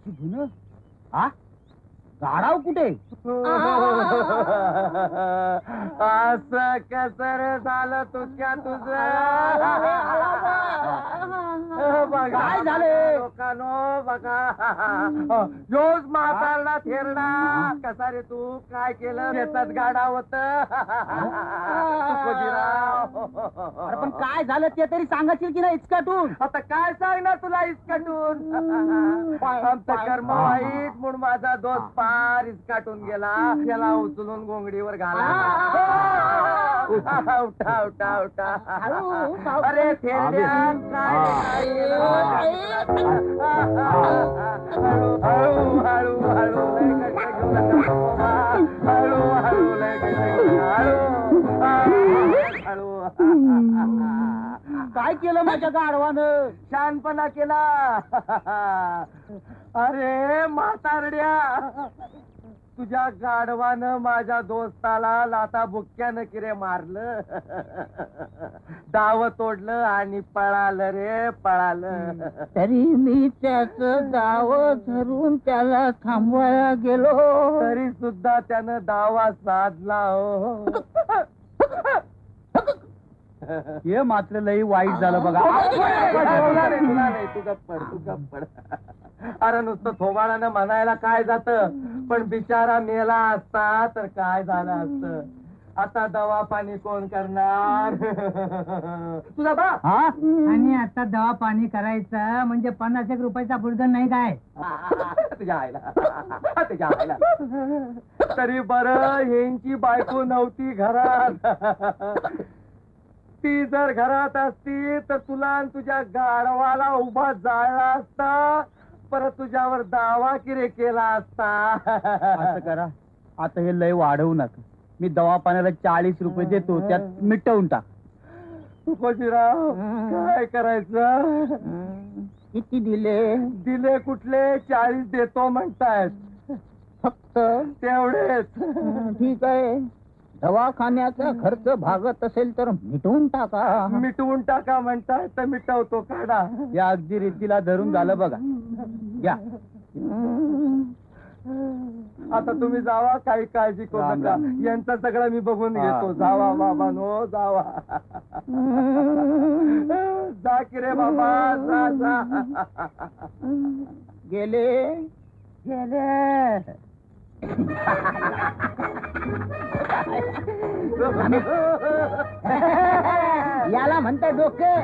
धुन हा गाडाव कुठे असं कसर झालं तुझ्या तुझं काय झालं? लोकांनो बघा योच म्हातारला थेरडा कसा रे तू काय केलं शेतात गाडा होत अरे पण काय झालं ते तरी सांगायची की नाही इचकाटून आता काय सांगणार तुला इचकाटून आमचं कर्म वाईट म्हणून माझा दोस्त पार इचकाटून गेला त्याला उचलून गोंगडीवर घाला उठा उठा उठा उठा अरे थेरड्या काय हळू हळू हळू लय कशा घेऊ नका हळू हळू लय कशा हळू काय केलं माझ्या गाढवानं शहाणपणा केला अरे म्हातारड्या तुझ्या गाढवानं माझ्या दोस्ताला लाता बुक्क्यानं किरे मारलं दाव तोडलं आणि पळालं रे पळालं तरी मी त्याच दाव धरून त्याला थांबवायला गेलो तरी सुद्धा त्यानं दावा साधला हो हे मात्र लई वाईट झालं बघा तुला नाही तू गप्पड अरे नुसतं थोबाडानं म्हणायला काय जात पण बिचारा मेला असता तर काय झालं असत आता दवा पाणी कोण करणार तुझा बा आणि आता दवा पाणी करायचं म्हणजे 50 रुपयाचा बुर्धन नाही काय तुझ्या आईला तरी बरं यांची बायको नव्हती घरात ती जर घरात असती तर तुला आणि तुझ्या गाढवाला उभा जाळला असता परत तुझ्यावर दावा किरे केला असता असं करा आता हे लय वाढवू नका मी दवापाण्याला 40 रुपये देतो त्यात मिटवून टाक तुकोजीराव काय करायचं किती दिले कुठले 40 देतो म्हणतायत फक्त तेवढेच ठीक आहे दवाखान्याचा खर्च भागत असेल तर मिटवून टाका म्हणताय तर मिटवतो काढा या अगदी रीतीला धरून झालं बघा या आता तुम्ही जावा काही काळजी करू नका यांचं सगळं मी बघून घेतो जावा बाबा नो जावा जा की रे बाबा जा गेले याला म्हणताय डोकं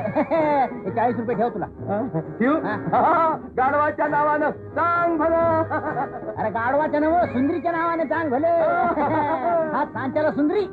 40 रुपये ठेव तुला गाढवाच्या नावानं सांग भलं अरे गाढवाच्या नाव सुंदरीच्या नावाने सांग भले हा सांच्याला सुंदरी